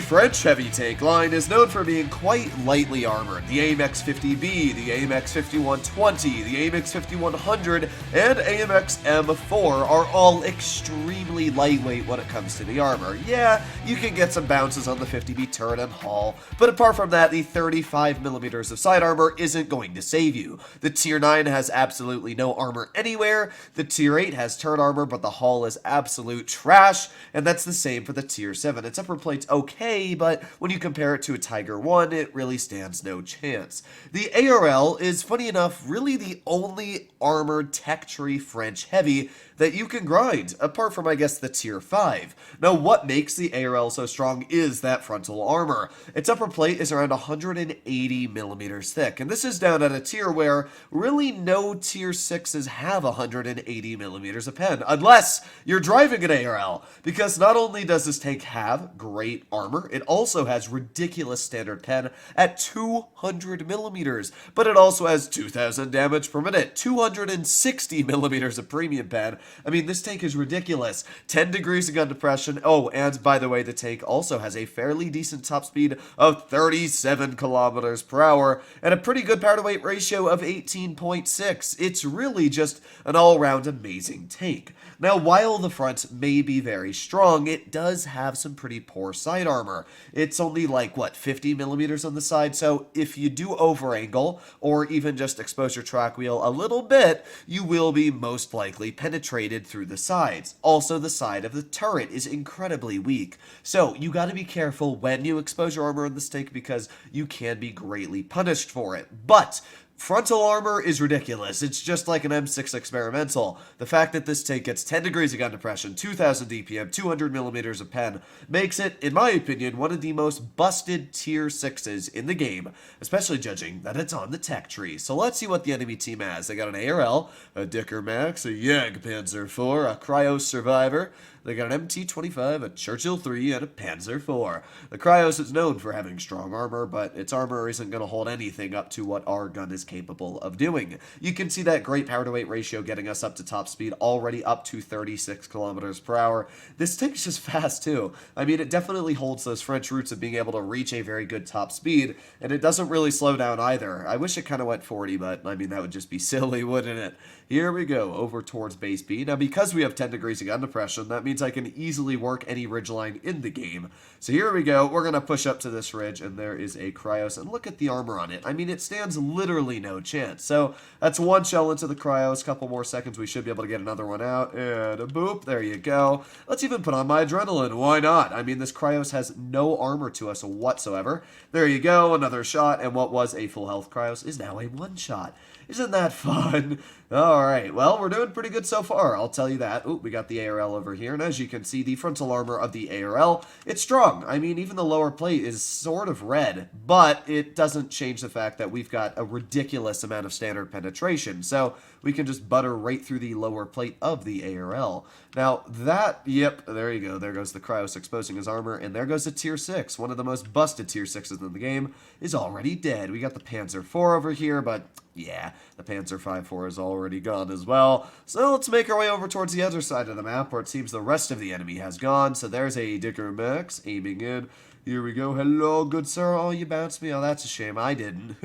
French heavy tank line is known for being quite lightly armored. The AMX 50B, the AMX 5120, the AMX 5100, and AMX M4 are all extremely lightweight when it comes to the armor. Yeah, you can get some bounces on the 50B turret and hull, but apart from that, the 35mm of side armor isn't going to save you. The Tier 9 has absolutely no armor anywhere, the Tier 8 has turret armor, but the hull is absolute trash, and that's the same for the Tier 7. Its upper plate's okay, but when you compare it to a Tiger 1, it really stands no chance. The ARL is, funny enough, really the only armored tech tree French heavy that you can grind, apart from, I guess, the Tier 5. Now, what makes the ARL so strong is that frontal armor. Its upper plate is around 180mm thick, and this is down at a tier where really no Tier 6s have 180mm of pen, unless you're driving an ARL, because not only does this tank have great armor, it also has ridiculous standard pen at 200mm, but it also has 2000 damage per minute, 260mm of premium pen. I mean, this tank is ridiculous. 10 degrees of gun depression. Oh, and by the way, the tank also has a fairly decent top speed of 37 kilometers per hour and a pretty good power to weight ratio of 18.6. It's really just an all-around amazing tank. Now, while the front may be very strong, it does have some pretty poor side armor. It's only like, what, 50mm on the side, so if you do over-angle, or even just expose your track wheel a little bit, you will be most likely penetrated through the sides. Also, the side of the turret is incredibly weak, so you gotta be careful when you expose your armor on this tank because you can be greatly punished for it. But frontal armor is ridiculous. It's just like an M6 experimental. The fact that this tank gets 10 degrees of gun depression, 2000 DPM, 200mm of pen, makes it, in my opinion, one of the most busted Tier 6s in the game, especially judging that it's on the tech tree. So let's see what the enemy team has. They got an ARL, a Dicker Max, a Jagdpanzer IV, a Cryos Survivor. They got an MT-25, a Churchill 3, and a Panzer 4. The Cryos is known for having strong armor, but its armor isn't going to hold anything up to what our gun is capable of doing. You can see that great power to weight ratio getting us up to top speed, already up to 36 kilometers per hour. This tank's just fast too. I mean, it definitely holds those French roots of being able to reach a very good top speed, and it doesn't really slow down either. I wish it kind of went 40, but I mean, that would just be silly, wouldn't it? Here we go, over towards base B. Now, because we have 10 degrees of gun depression, that means I can easily work any ridgeline in the game. So here we go, we're going to push up to this ridge, and there is a Cryos, and look at the armor on it. I mean, it stands literally no chance. So that's one shell into the Cryos, couple more seconds, we should be able to get another one out, and a boop, there you go. Let's even put on my adrenaline, why not? I mean, this Cryos has no armor to us whatsoever. There you go, another shot, and what was a full health Cryos is now a one-shot. Isn't that fun? Alright, well, we're doing pretty good so far, I'll tell you that. Ooh, we got the ARL over here, and as you can see, the frontal armor of the ARL, it's strong. I mean, even the lower plate is sort of red, but it doesn't change the fact that we've got a ridiculous amount of standard penetration, so we can just butter right through the lower plate of the ARL. Now, that, yep, there you go, there goes the Cryos exposing his armor, and there goes the Tier 6, one of the most busted Tier 6s in the game, is already dead. We got the Panzer IV over here, but yeah, the Panzer V4 is already gone as well. So let's make our way over towards the other side of the map where it seems the rest of the enemy has gone. So there's a Dicker Max aiming in. Here we go. Hello, good sir. Oh, you bounced me. Oh, that's a shame. I didn't.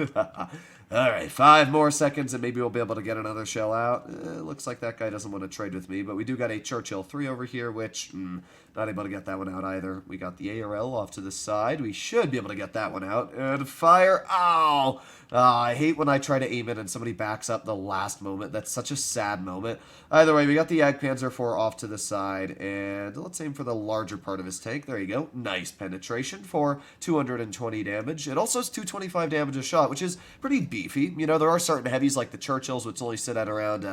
Alright, 5 more seconds and maybe we'll be able to get another shell out. Looks like that guy doesn't want to trade with me, but we do got a Churchill 3 over here, which, not able to get that one out either. We got the ARL off to the side. We should be able to get that one out. And fire. Ow! I hate when I try to aim it and somebody backs up the last moment. That's such a sad moment. Either way, we got the Jagdpanzer IV off to the side, and let's aim for the larger part of his tank. There you go. Nice penetration for 220 damage. It also has 225 damage a shot, which is pretty beefy. You know, there are certain heavies like the Churchills, which only sit at around,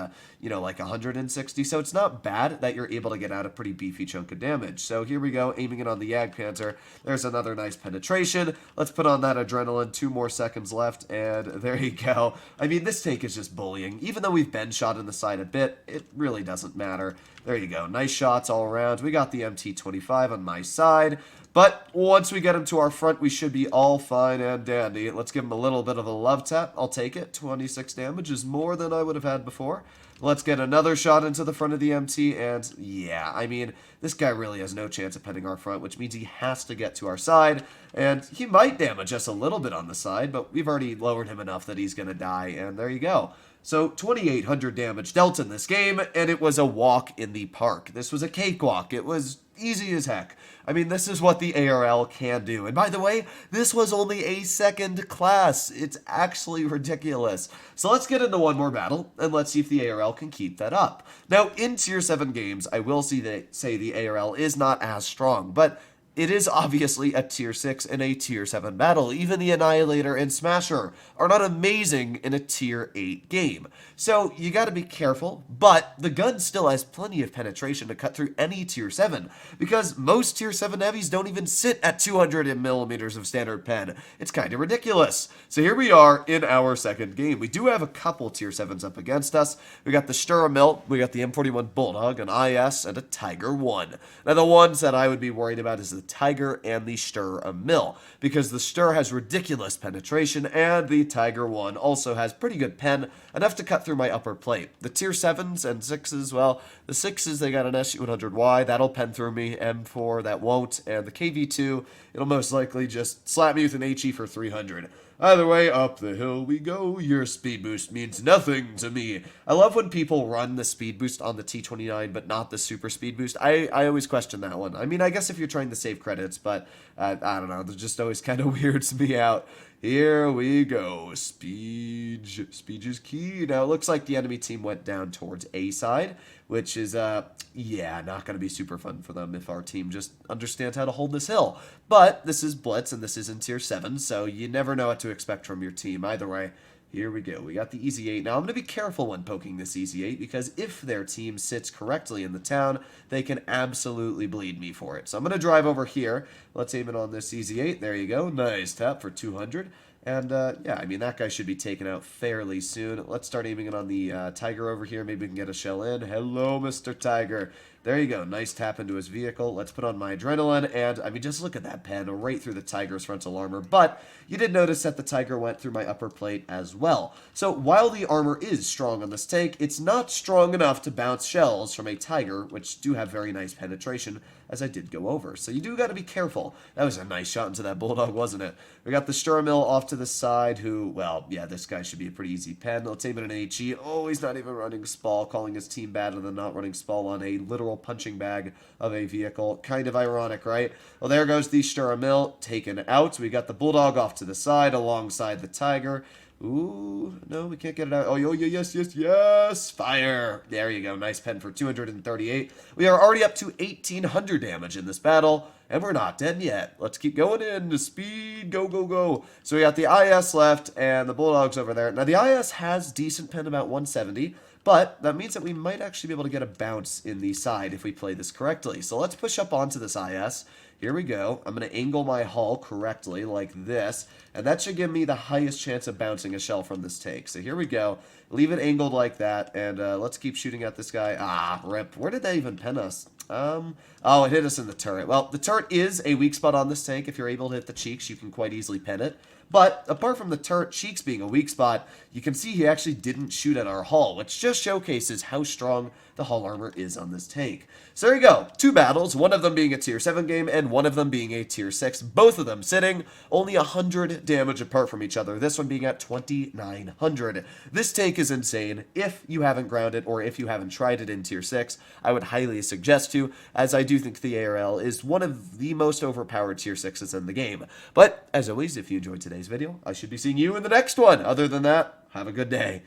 like 160, so it's not bad that you're able to get out a pretty beefy chunk of damage. So here we go, aiming it on the Jagdpanzer. There's another nice penetration. Let's put on that adrenaline. 2 more seconds left, and there you go. I mean, this tank is just bullying. Even though we've been shot in the side a bit, it really doesn't matter. There you go. Nice shots all around. We got the MT-25 on my side. But once we get him to our front, we should be all fine and dandy. Let's give him a little bit of a love tap. I'll take it. 26 damage is more than I would have had before. Let's get another shot into the front of the MT, and yeah, I mean, this guy really has no chance of penning our front, which means he has to get to our side, and he might damage us a little bit on the side, but we've already lowered him enough that he's going to die, and there you go. So 2,800 damage dealt in this game, and it was a walk in the park. This was a cakewalk. It was easy as heck. I mean, this is what the ARL can do. And by the way, this was only a second class. It's actually ridiculous. So let's get into one more battle, and let's see if the ARL can keep that up. Now, in Tier 7 games, I will say the ARL is not as strong, but it is obviously a Tier 6 and a Tier 7 battle. Even the Annihilator and Smasher are not amazing in a Tier 8 game. So you gotta be careful, but the gun still has plenty of penetration to cut through any Tier 7, because most Tier 7 heavies don't even sit at 200 millimeters of standard pen. It's kinda ridiculous. So here we are in our second game. We do have a couple Tier 7s up against us. We got the Sturmill, we got the M41 Bulldog, an IS, and a Tiger 1. Now the ones that I would be worried about is the Tiger and the Sturmill, because the Stur has ridiculous penetration, and the Tiger 1 also has pretty good pen, enough to cut through my upper plate. The Tier 7s and 6s, well, the 6s, they got an SU-100Y, that'll pen through me, M4, that won't, and the KV-2, it'll most likely just slap me with an HE for 300. Either way, up the hill we go. Your speed boost means nothing to me. I love when people run the speed boost on the T29, but not the super speed boost. I always question that one. I mean, I guess if you're trying to save credits, but I don't know. They're just always kind of weirds me out. Here we go. Speed is key. Now, it looks like the enemy team went down towards A side, which is, yeah, not going to be super fun for them if our team just understands how to hold this hill. But this is Blitz, and this is in Tier 7, so you never know what to expect from your team. Either way, here we go. We got the Easy 8. Now, I'm going to be careful when poking this Easy 8, because if their team sits correctly in the town, they can absolutely bleed me for it. So I'm going to drive over here. Let's aim it on this Easy 8. There you go. Nice tap for 200. And, yeah, I mean, that guy should be taken out fairly soon. Let's start aiming it on the Tiger over here. Maybe we can get a shell in. Hello, Mr. Tiger. There you go. Nice tap into his vehicle. Let's put on my adrenaline. And, I mean, just look at that pen right through the Tiger's frontal armor. But you did notice that the Tiger went through my upper plate as well. So while the armor is strong on this tank, it's not strong enough to bounce shells from a Tiger, which do have very nice penetration, as I did go over. So you do got to be careful. That was a nice shot into that Bulldog, wasn't it? We got the Sturmill off to the side, who, well, yeah, this guy should be a pretty easy pen. Let's aim at an HE. Oh, he's not even running Spall, calling his team bad and then not running Spall on a literal punching bag of a vehicle. Kind of ironic, right? Well, there goes the Sturmill, taken out. We got the Bulldog off to the side alongside the Tiger. Ooh, no, we can't get it out. Oh, yes, fire. There you go. Nice pen for 238. We are already up to 1,800 damage in this battle, and we're not dead yet. Let's keep going in. The speed, go, go, go. So we got the IS left, and the Bulldog's over there. Now, the IS has decent pen, about 170, but that means that we might actually be able to get a bounce in the side if we play this correctly. So let's push up onto this IS. Here we go. I'm going to angle my hull correctly like this, and that should give me the highest chance of bouncing a shell from this tank. So here we go. Leave it angled like that, and let's keep shooting at this guy. Ah, rip. Where did that even pin us? Oh, it hit us in the turret. Well, the turret is a weak spot on this tank. If you're able to hit the cheeks, you can quite easily pin it. But apart from the turret cheeks being a weak spot, you can see he actually didn't shoot at our hull, which just showcases how strong the hull armor is on this tank. So there you go. 2 battles, one of them being a Tier 7 game and one of them being a Tier 6. Both of them sitting only 100 damage apart from each other. This one being at 2,900. This tank is insane. If you haven't grounded or if you haven't tried it in Tier 6, I would highly suggest to, as I do think the ARL is one of the most overpowered Tier 6s in the game. But as always, if you enjoyed today's video, I should be seeing you in the next one. Other than that, have a good day.